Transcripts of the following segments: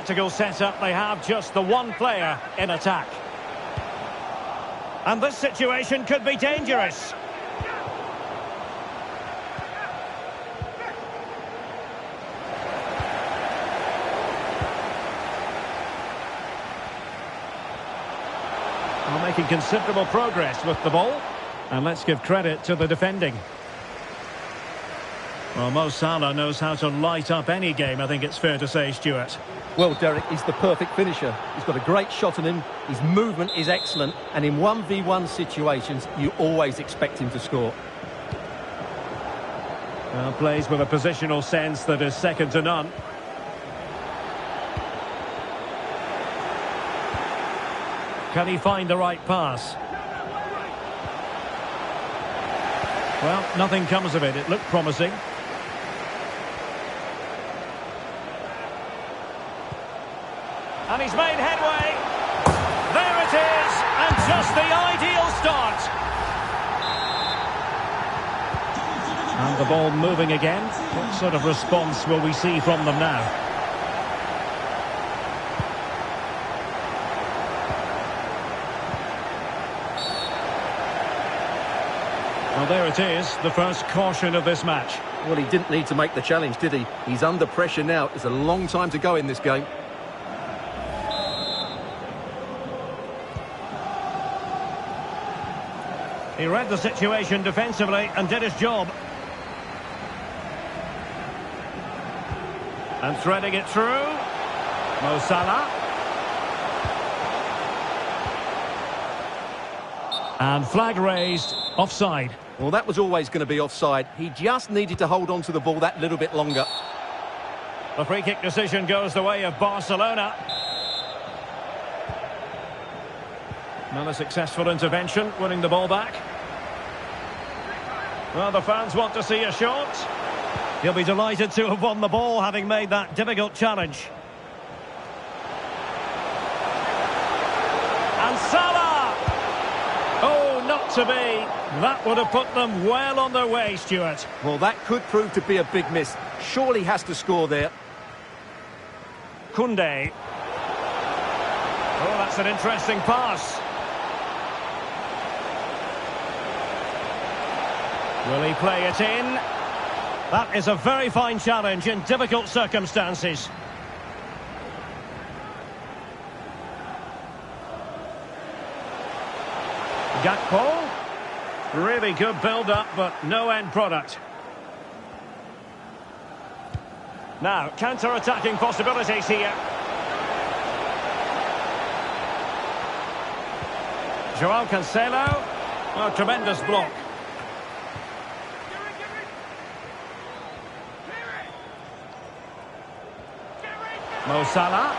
tactical setup, they have just the one player in attack. And this situation could be dangerous. Well, making considerable progress with the ball. And let's give credit to the defending. Well, Mo Salah knows how to light up any game, I think it's fair to say, Stuart. Well, Derek, he's the perfect finisher. He's got a great shot on him, his movement is excellent, and in 1v1 situations, you always expect him to score. Well, plays with a positional sense that is second to none. Can he find the right pass? Well, nothing comes of it. It looked promising. And he's made headway. There it is. And just the ideal start. And the ball moving again. What sort of response will we see from them now? Well, there it is, the first caution of this match. Well, he didn't need to make the challenge, did he? He's under pressure now. It's a long time to go in this game. He read the situation defensively and did his job. And threading it through. Mo Salah. And flag raised, offside. Well, that was always going to be offside. He just needed to hold on to the ball that little bit longer. The free kick decision goes the way of Barcelona. Another successful intervention, winning the ball back. Well, the fans want to see a shot. He'll be delighted to have won the ball, having made that difficult challenge. And Salah! Oh, not to be. That would have put them well on their way, Stuart. Well, that could prove to be a big miss. Surely has to score there. Koundé. Oh, that's an interesting pass. Will he play it in? That is a very fine challenge in difficult circumstances. Gakpo. Really good build-up, but no end product. Now, counter-attacking possibilities here. Joao Cancelo. Oh, tremendous block. Mo Salah.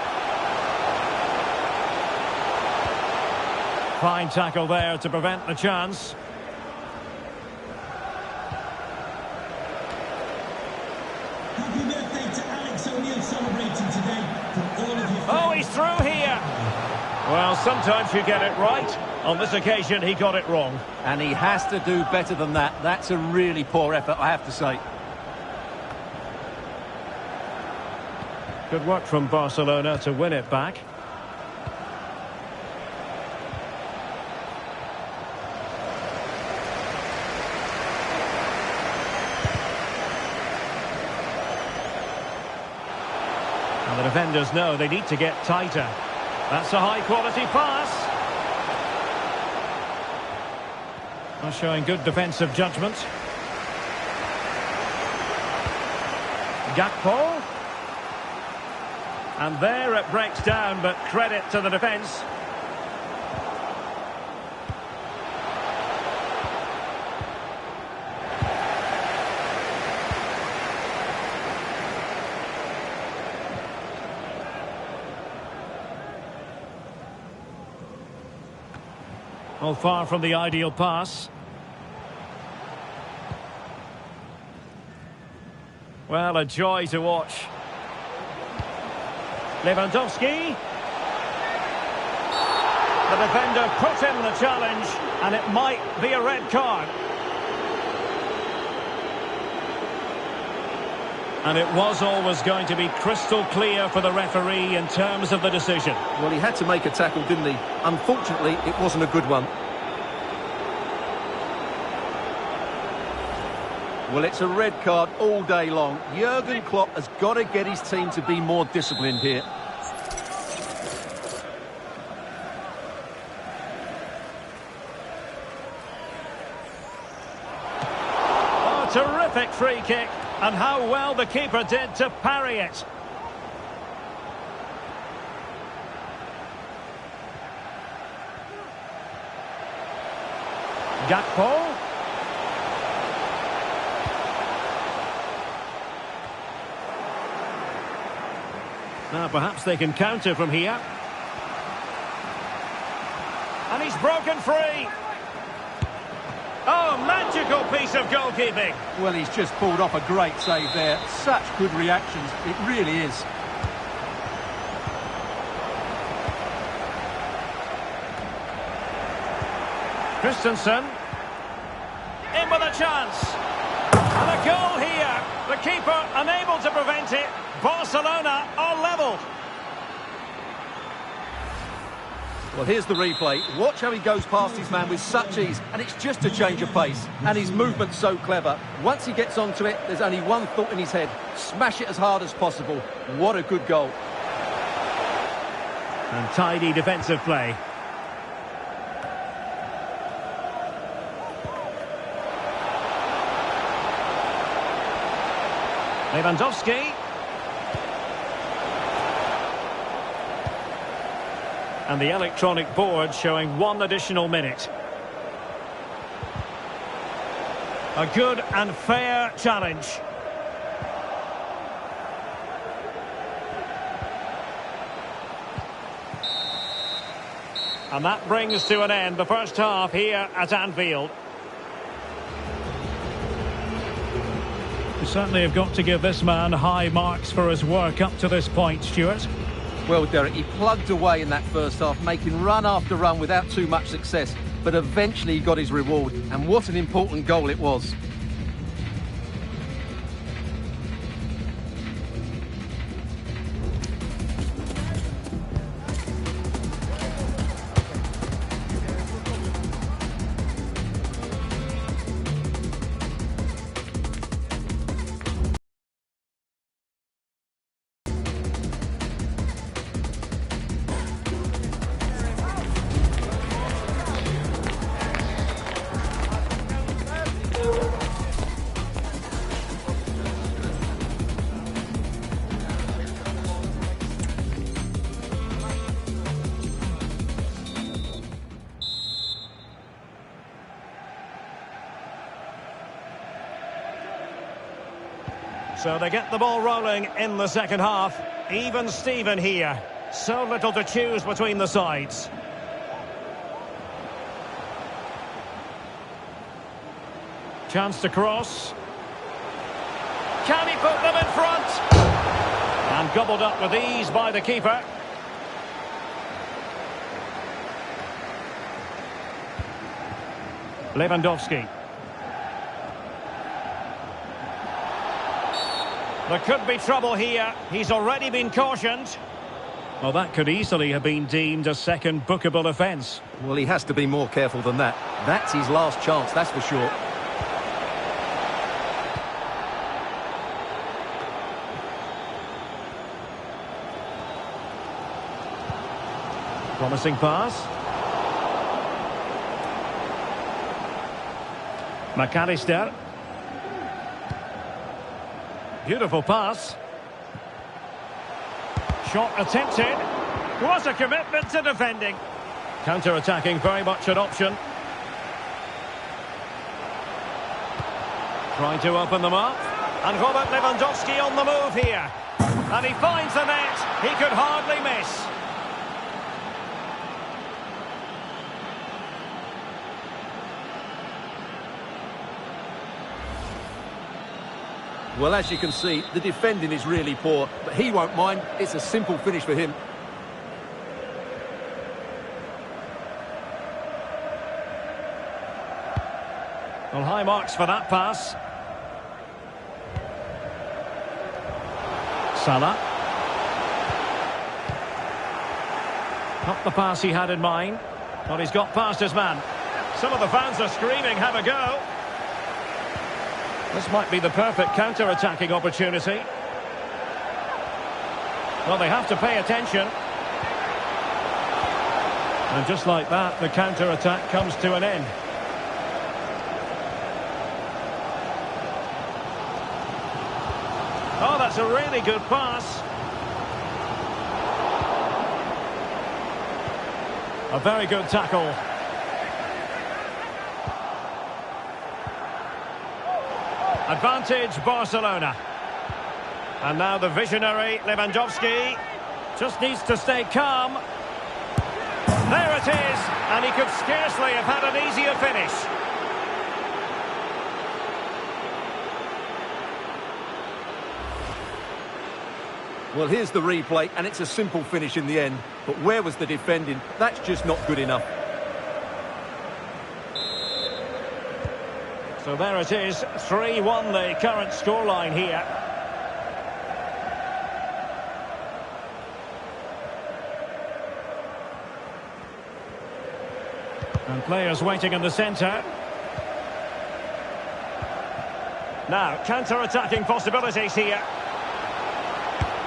Fine tackle there to prevent the chance. Happy birthday to Alex O'Neill celebrating today for all of you. Oh, he's through here. Well, sometimes you get it right. On this occasion, he got it wrong. And he has to do better than that. That's a really poor effort, I have to say. Good work from Barcelona to win it back. And the defenders know they need to get tighter. That's a high-quality pass. Well, showing good defensive judgment. Gakpo. And there it breaks down, but credit to the defence. Well, far from the ideal pass. Well, a joy to watch. Lewandowski. The defender put in the challenge, and it might be a red card. And it was always going to be crystal clear for the referee in terms of the decision. Well, he had to make a tackle, didn't he? Unfortunately, it wasn't a good one. Well, it's a red card all day long. Jurgen Klopp has got to get his team to be more disciplined here. Oh, terrific free kick. And how well the keeper did to parry it. Gakpo. Now perhaps they can counter from here. And he's broken free. Oh, magical piece of goalkeeping. Well, he's just pulled off a great save there. Such good reactions. It really is. Christensen. In with a chance. And a goal here. The keeper unable to prevent it. Barcelona are level. Well, here's the replay. Watch how he goes past his man with such ease, and it's just a change of pace. And his movement's so clever. Once he gets onto it, there's only one thought in his head. Smash it as hard as possible. What a good goal. And tidy defensive play. Lewandowski. And the electronic board showing 1 additional minute. A good and fair challenge. And that brings to an end the first half here at Anfield. You certainly have got to give this man high marks for his work up to this point, Stuart. Well, Derek, he plugged away in that first half, making run after run without too much success. But eventually he got his reward, and what an important goal it was. So they get the ball rolling in the second half. Even Steven here. So little to choose between the sides. Chance to cross. Can he put them in front? And gobbled up with ease by the keeper. Lewandowski. There could be trouble here. He's already been cautioned. Well, that could easily have been deemed a second bookable offence. Well, he has to be more careful than that. That's his last chance, that's for sure. Promising pass. McAllister. Beautiful pass. Shot attempted. What a commitment to defending. Counter-attacking very much an option. Trying to open them up. And Robert Lewandowski on the move here. And he finds the net. He could hardly miss. Well, as you can see, the defending is really poor, but he won't mind. It's a simple finish for him. Well, high marks for that pass. Salah. Not the pass he had in mind. But he's got past his man. Some of the fans are screaming, have a go. This might be the perfect counter-attacking opportunity. Well, they have to pay attention. And just like that, the counter-attack comes to an end. Oh, that's a really good pass. A very good tackle. Advantage Barcelona. And now the visionary Lewandowski just needs to stay calm. There it is, and he could scarcely have had an easier finish. Well, here's the replay, and it's a simple finish in the end. But where was the defending? That's just not good enough. So there it is, 3-1 the current scoreline here. And players waiting in the centre. Now, counter-attacking possibilities here.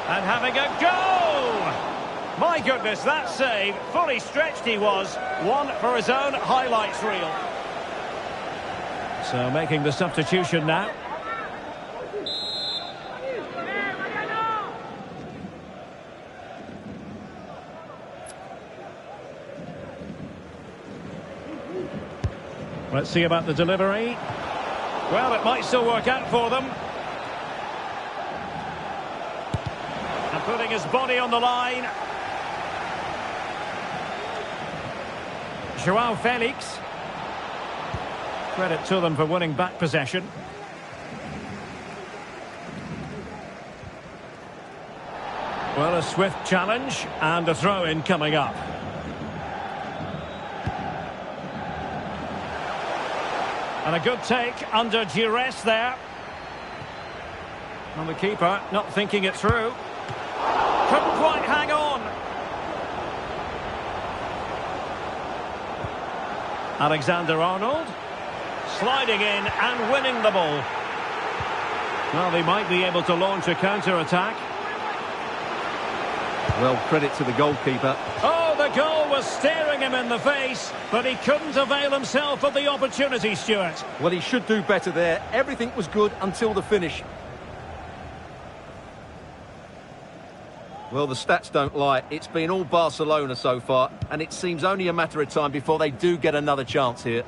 And having a go! My goodness, that save, fully stretched he was. One for his own highlights reel. So making the substitution now. Let's see about the delivery. Well, it might still work out for them. And putting his body on the line. João Felix. Credit to them for winning back possession. Well, a swift challenge and a throw-in coming up. And a good take under duress there. And the keeper not thinking it through. Couldn't quite hang on. Alexander-Arnold. Sliding in and winning the ball. Well, they might be able to launch a counter-attack. Well, credit to the goalkeeper. Oh, the goal was staring him in the face, but he couldn't avail himself of the opportunity, Stuart. Well, he should do better there. Everything was good until the finish. Well, the stats don't lie. It's been all Barcelona so far, and it seems only a matter of time before they do get another chance here.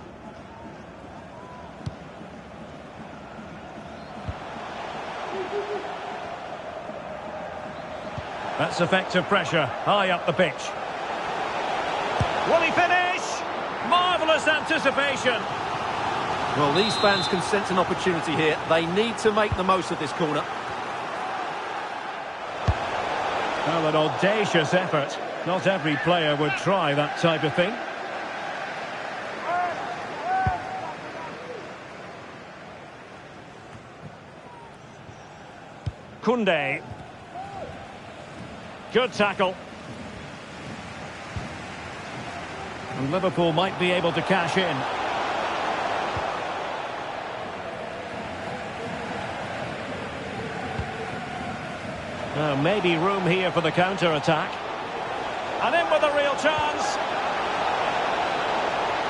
That's effective pressure, high up the pitch. Will he finish? Marvellous anticipation. Well, these fans can sense an opportunity here. They need to make the most of this corner. Well, an audacious effort. Not every player would try that type of thing. Koundé. Good tackle. And Liverpool might be able to cash in. Maybe room here for the counter-attack. And in with a real chance.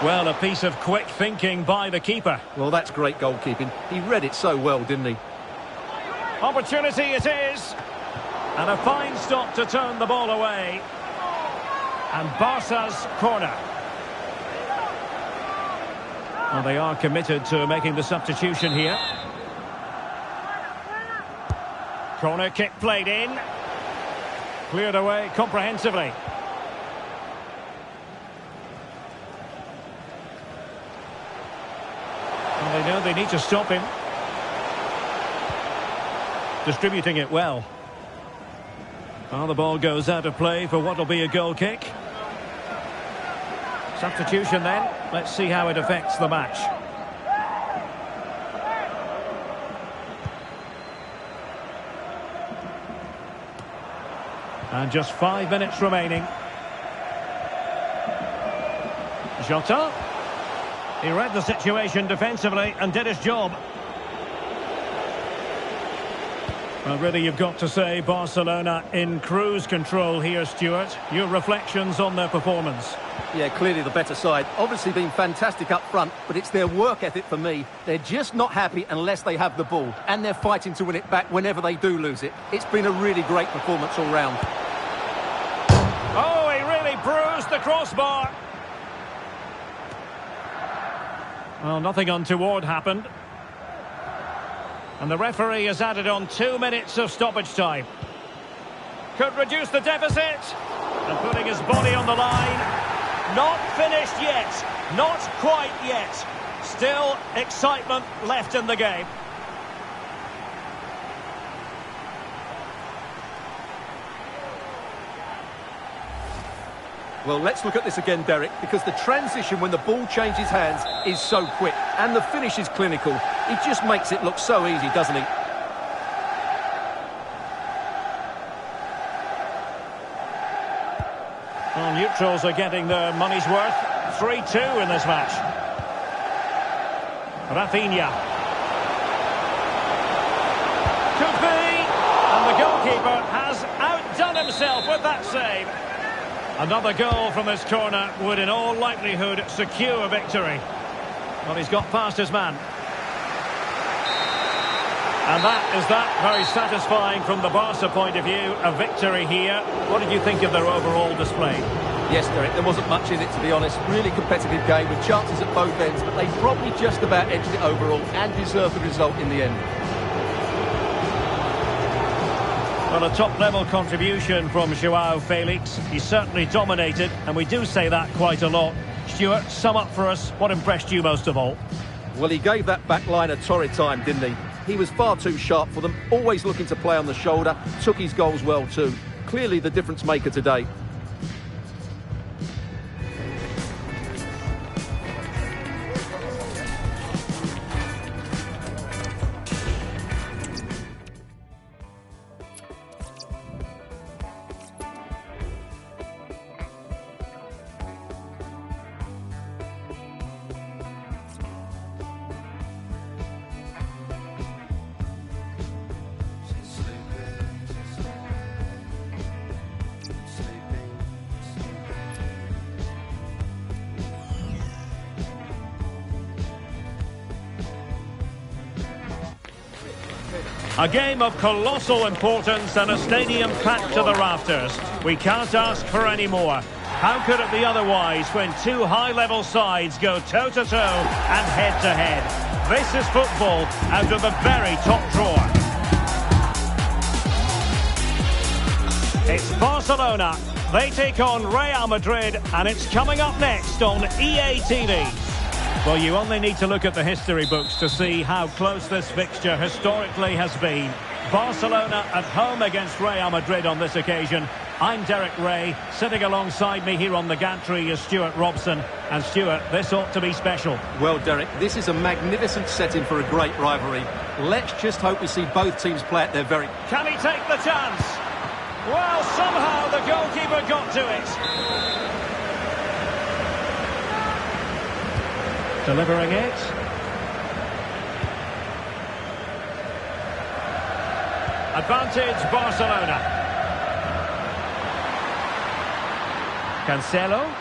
Well, a piece of quick thinking by the keeper. Well, that's great goalkeeping. He read it so well, didn't he? Opportunity it is. And a fine stop to turn the ball away. And Barca's corner. Well, they are committed to making the substitution here. Corner kick played in. Cleared away comprehensively. Well, they know they need to stop him. Distributing it well. Well, the ball goes out of play for what will be a goal kick. Substitution then. Let's see how it affects the match. And just 5 minutes remaining. Jota. He read the situation defensively and did his job. Well, really, you've got to say Barcelona in cruise control here, Stuart. Your reflections on their performance? Yeah, clearly the better side. Obviously been fantastic up front, but it's their work ethic for me. They're just not happy unless they have the ball, and they're fighting to win it back whenever they do lose it. It's been a really great performance all round. Oh, he really bruised the crossbar. Well, nothing untoward happened. And the referee has added on 2 minutes of stoppage time. Could reduce the deficit. And putting his body on the line. Not finished yet. Not quite yet. Still excitement left in the game. Well, let's look at this again, Derek, because the transition when the ball changes hands is so quick, and the finish is clinical. He just makes it look so easy, doesn't he? Well, neutrals are getting their money's worth. 3-2 in this match. Rafinha. Could be. And the goalkeeper has outdone himself with that save. Another goal from this corner would in all likelihood secure victory. Well, he's got past his man. And that very satisfying from the Barca point of view. A victory here. What did you think of their overall display? Yes, Derek, there wasn't much in it, to be honest. Really competitive game with chances at both ends, but they probably just about edged it overall and deserved the result in the end. Well, a top-level contribution from Joao Felix. He certainly dominated, and we do say that quite a lot. Stuart, sum up for us. What impressed you most of all? Well, he gave that back line a torrid time, didn't he? He was far too sharp for them, always looking to play on the shoulder, took his goals well too. Clearly the difference maker today. A game of colossal importance and a stadium packed to the rafters. We can't ask for any more. How could it be otherwise when two high-level sides go toe-to-toe and head-to-head? This is football out of the very top drawer. It's Barcelona. They take on Real Madrid, and it's coming up next on EA TV. Well, you only need to look at the history books to see how close this fixture historically has been. Barcelona at home against Real Madrid on this occasion. I'm Derek Ray. Sitting alongside me here on the gantry is Stuart Robson. And Stuart, this ought to be special. Well, Derek, this is a magnificent setting for a great rivalry. Let's just hope we see both teams play at their very... Can he take the chance? Well, somehow the goalkeeper got to it. Delivering it. Advantage Barcelona. Cancelo.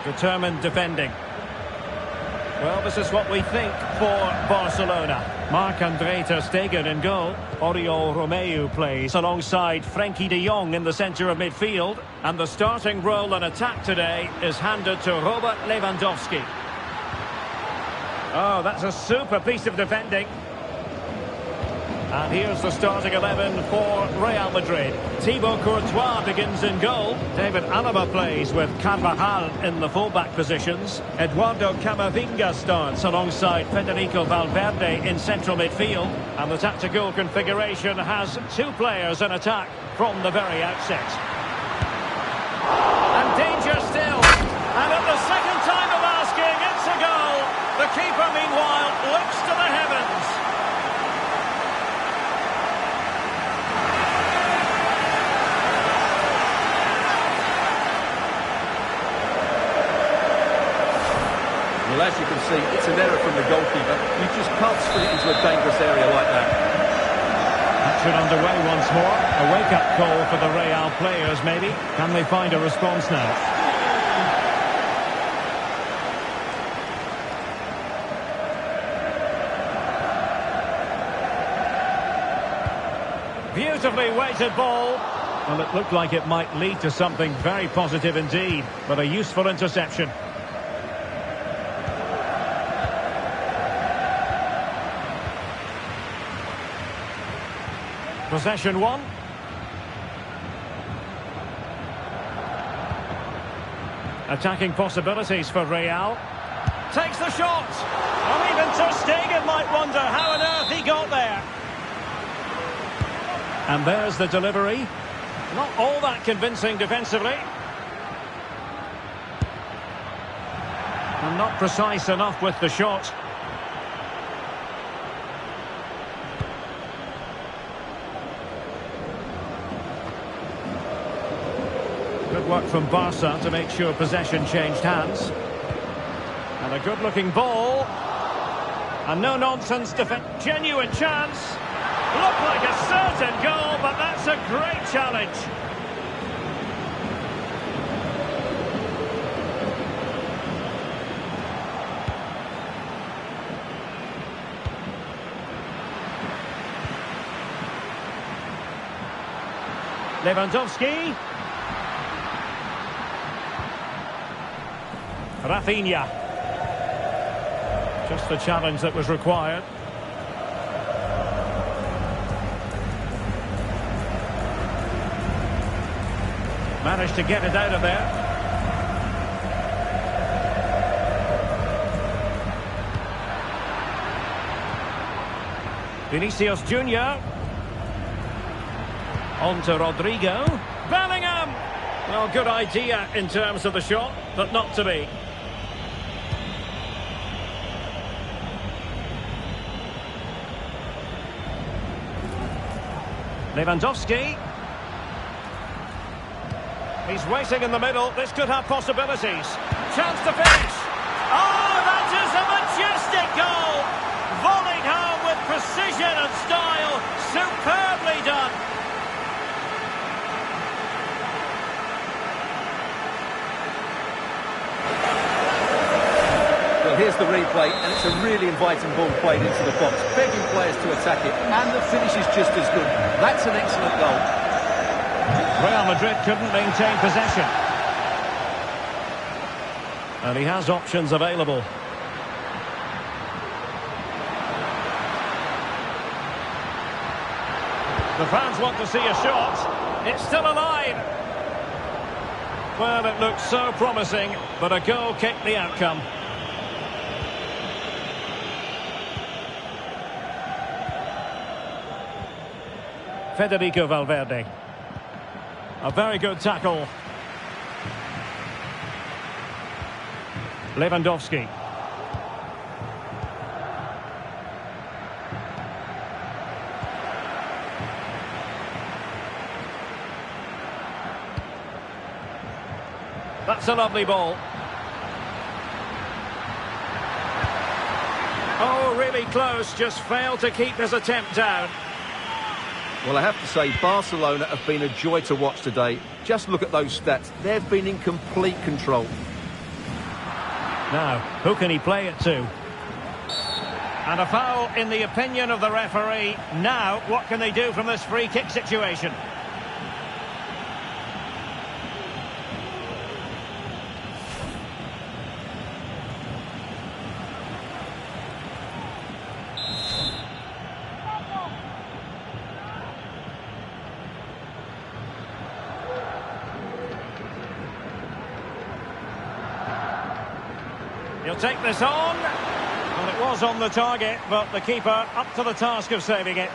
Determined defending. Well, this is what we think for Barcelona. Marc-Andre ter Stegen in goal. Oriol Romeu plays alongside Frenkie de Jong in the centre of midfield. And the starting role in attack today is handed to Robert Lewandowski. Oh, that's a super piece of defending. And here's the starting 11 for Real Madrid. Thibaut Courtois begins in goal. David Alaba plays with Carvajal in the fullback positions. Eduardo Camavinga starts alongside Federico Valverde in central midfield. And the tactical configuration has two players in attack from the very outset. And danger still. And at the second time of asking, it's a goal. The keeper, meanwhile, looks to the heavens. Well, as you can see, it's an error from the goalkeeper. You just can't spin it into a dangerous area like that. Action underway once more. A wake-up call for the Real players, maybe. Can they find a response now? Beautifully weighted ball. Well, it looked like it might lead to something very positive indeed, but a useful interception. Possession one. Attacking possibilities for Real. Takes the shot. Oh, even Ter Stegen might wonder how on earth he got there. And there's the delivery. Not all that convincing defensively. And not precise enough with the shot. Good work from Barca to make sure possession changed hands. And a good-looking ball. And no-nonsense defense. Genuine chance. Looked like a certain goal, but that's a great challenge. Lewandowski. Rafinha. Just the challenge that was required. Managed to get it out of there. Vinicius Junior. On to Rodrigo. Bellingham! Well, good idea in terms of the shot, but not to be. Lewandowski. He's waiting in the middle. This could have possibilities. Chance to finish. Oh, that is a majestic goal. Volleyed home with precision and style. Superbly done. Well, here's the replay, and it's a really inviting ball played into the box, begging players to attack it, and the finish is just as good. That's an excellent goal. Real Madrid couldn't maintain possession. And he has options available. The fans want to see a shot. It's still alive. Well, it looked so promising, but a goal kicked the outcome. Federico Valverde. A very good tackle. Lewandowski. That's a lovely ball. Oh, really close. Just failed to keep his attempt down. Well, I have to say, Barcelona have been a joy to watch today. Just look at those stats. They've been in complete control. Now, who can he play it to? And a foul in the opinion of the referee. Now, what can they do from this free kick situation? He'll take this on. Well, it was on the target, but the keeper up to the task of saving it.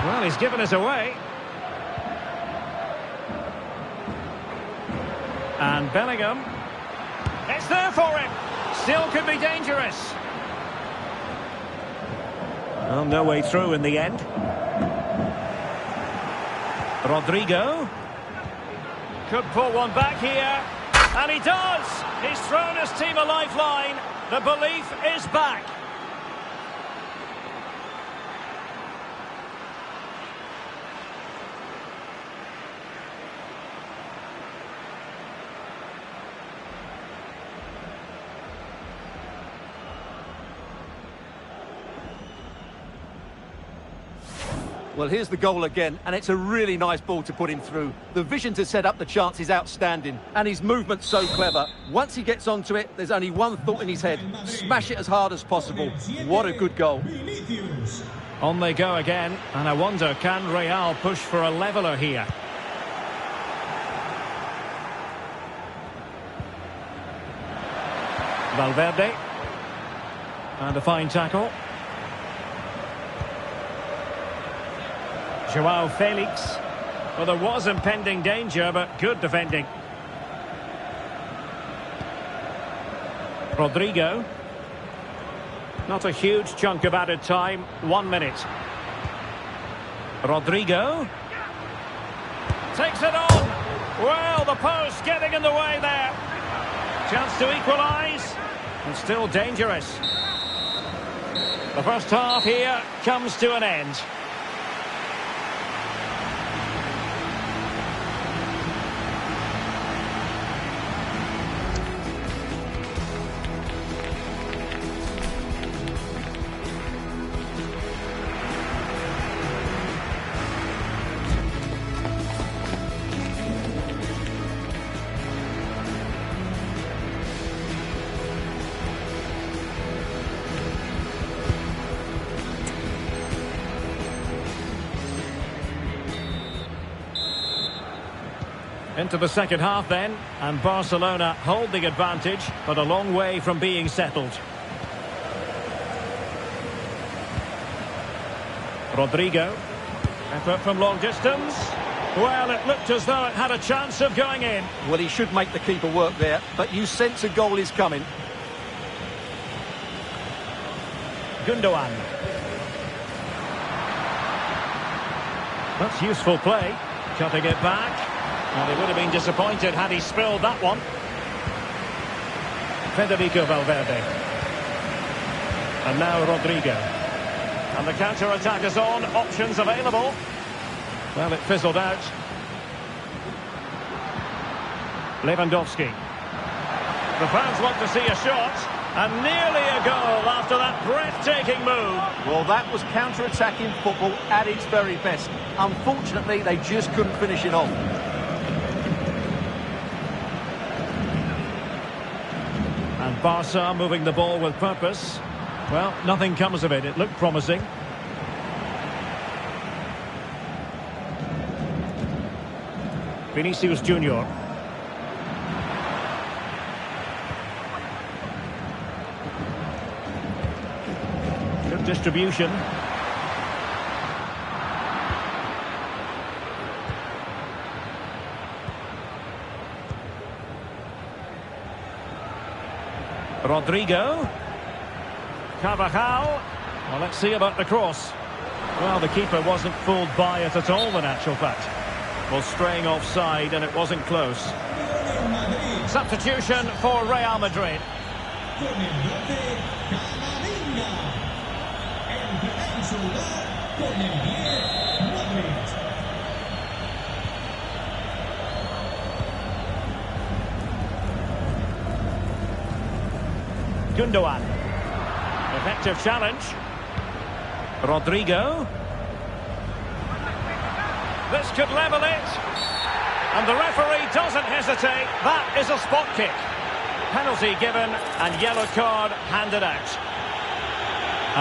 Well, he's given us away. And Bellingham. It's there for him. Still could be dangerous. Well, no way through in the end. Rodrigo. Could pull one back here. And he does! He's thrown his team a lifeline. The belief is back. Well, here's the goal again, and it's a really nice ball to put him through. The vision to set up the chance is outstanding, and his movement's so clever. Once he gets onto it, there's only one thought in his head: smash it as hard as possible. What a good goal. On they go again, and I wonder, can Real push for a leveller here? Valverde. And a fine tackle. Joao Felix. Well, there was impending danger, but good defending. Rodrigo. Not a huge chunk of added time. 1 minute. Rodrigo. Takes it on. Well, the post getting in the way there. Chance to equalise. And still dangerous. The first half here comes to an end. Into the second half then, and Barcelona hold the advantage, but a long way from being settled. Rodrigo. Effort from long distance. Well, it looked as though it had a chance of going in. Well, he should make the keeper work there, but you sense a goal is coming. Gundogan. That's useful play. Cutting it back. Well, he would have been disappointed had he spilled that one. Federico Valverde. And now Rodrigo. And the counter-attack is on. Options available. Well, it fizzled out. Lewandowski. The fans want to see a shot. And nearly a goal after that breathtaking move. Well, that was counter-attacking football at its very best. Unfortunately, they just couldn't finish it off. And Barca moving the ball with purpose. Well, nothing comes of it. It looked promising. Vinicius Junior. Good distribution. Rodrigo. Carvajal. Well, let's see about the cross. Well, the keeper wasn't fooled by it at all, in actual fact. Well, straying offside, and it wasn't close. Substitution for Real Madrid. Gundogan. Effective challenge. Rodrigo. This could level it. And the referee doesn't hesitate. That is a spot kick. Penalty given and yellow card handed out.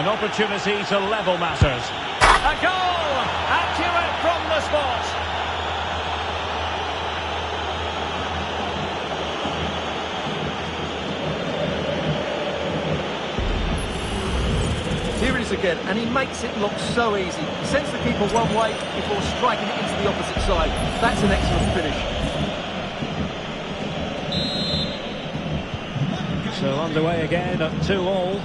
An opportunity to level matters. A goal! Accurate from the spot. Here it is again, and he makes it look so easy. He sends the keeper one way before striking it into the opposite side. That's an excellent finish. So underway again at 2-2.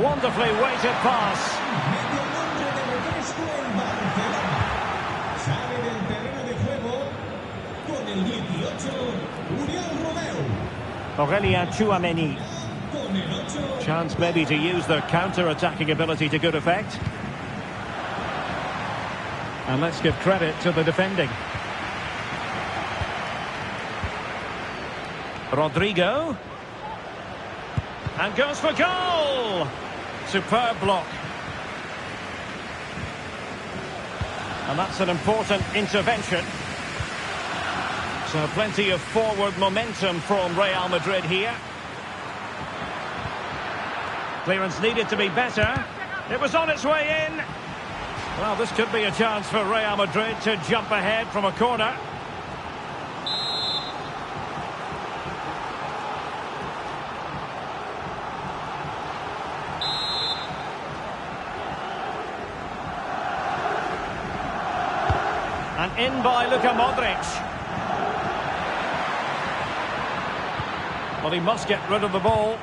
Wonderfully weighted pass. Aurelien Tchouameni. con el 8. Chance maybe to use their counter-attacking ability to good effect. And let's give credit to the defending. Rodrigo. And goes for goal! Superb block. And that's an important intervention. So plenty of forward momentum from Real Madrid here. Clearance needed to be better. It was on its way in. Well, this could be a chance for Real Madrid to jump ahead from a corner. And in by Luka Modric. Well, he must get rid of the ball.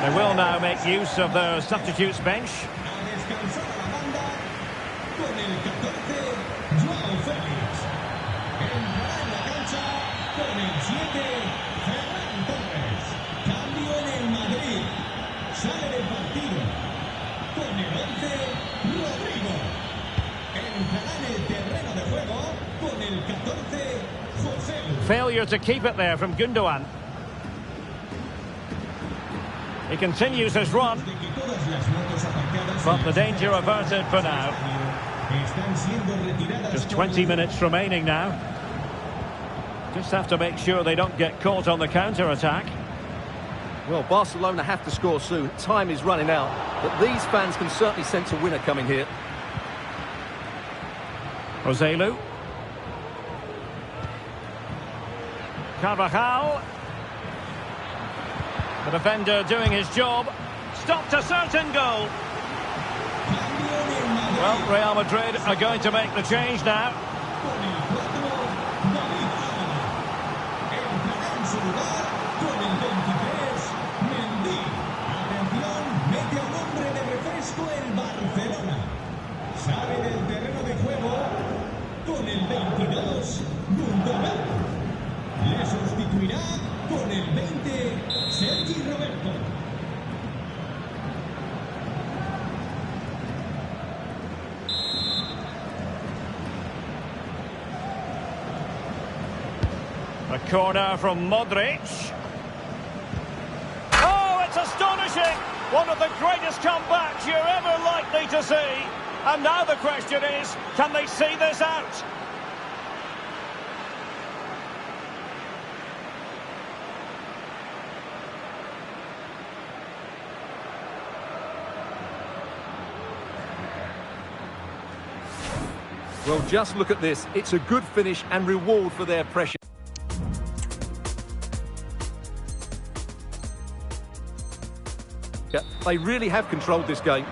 They will now make use of their substitutes bench. Failure to keep it there from Gundogan. He continues his run, but the danger averted for now. Just 20 minutes remaining now. Just have to make sure they don't get caught on the counter-attack. Well, Barcelona have to score soon. Time is running out, but these fans can certainly sense a winner coming here. Joselu. Carvajal. The defender doing his job. Stopped a certain goal. Well, Real Madrid are going to make the change now. Sale del terreno de juego con el 22, Gundogan. Le sustituirá con el 20, Sergi Roberto. A corner from Modric. Oh, it's astonishing! One of the greatest comebacks you're ever likely to see. And now the question is, can they see this out? Well, just look at this. It's a good finish and reward for their pressure. They really have controlled this game.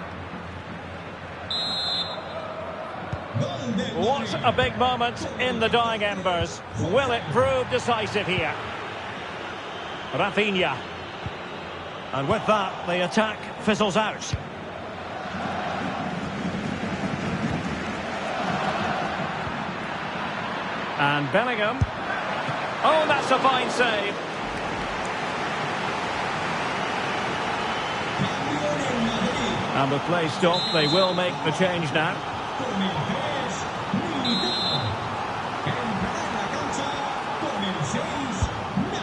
What a big moment in the dying embers. Will it prove decisive here? Rafinha. And with that, the attack fizzles out. And Bellingham. Oh, that's a fine save. And with play stopped, they will make the change now.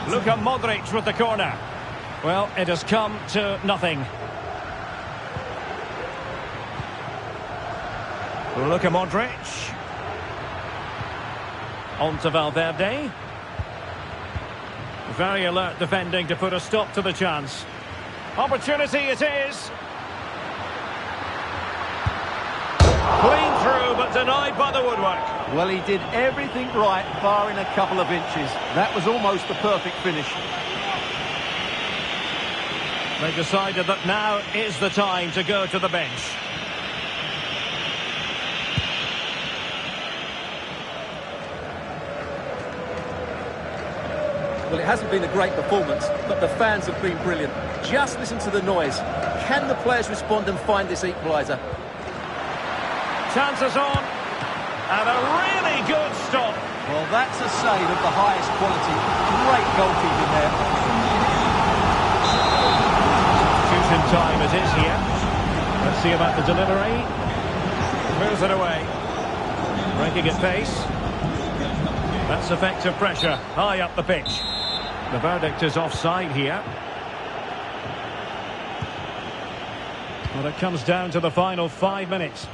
Luka Modric with the corner. Well, it has come to nothing. Luka Modric. On to Valverde. Very alert defending to put a stop to the chance. Opportunity it is. Clean through, but denied by the woodwork. Well, he did everything right, barring a couple of inches. That was almost the perfect finish. They decided that now is the time to go to the bench. Well, it hasn't been a great performance, but the fans have been brilliant. Just listen to the noise. Can the players respond and find this equaliser? Chances on. And a really good stop. Well, that's a save of the highest quality. Great goalkeeping there. Substitution time it is here. Let's see about the delivery. Moves it away. Breaking at pace. That's effective pressure. High up the pitch. The verdict is offside here. Well, it comes down to the final 5 minutes.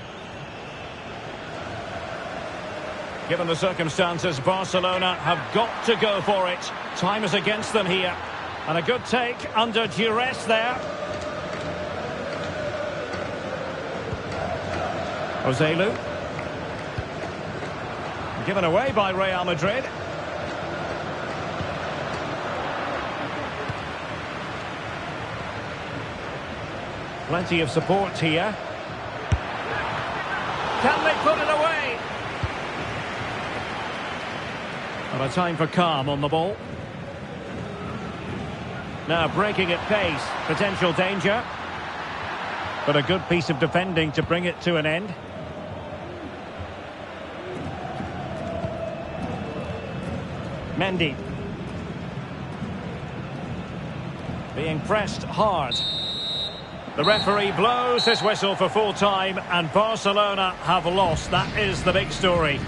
Given the circumstances, Barcelona have got to go for it. Time is against them here. And a good take under duress there. Joselu. Given away by Real Madrid. Plenty of support here. Can they put it away? And a time for calm on the ball. Now breaking at pace. Potential danger. But a good piece of defending to bring it to an end. Mendy. Being pressed hard. The referee blows his whistle for full time and Barcelona have lost. That is the big story.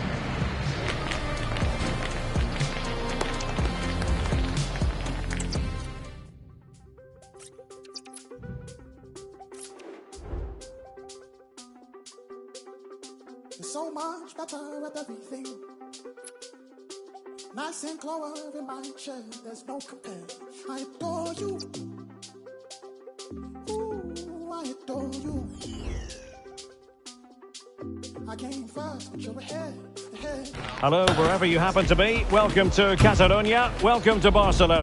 It's so much better with everything. Nice and glow in my chair, there's no compare. I adore you. Ooh, I adore you. I came first, but you're ahead. Hello, wherever you happen to be. Welcome to Catalonia. Welcome to Barcelona.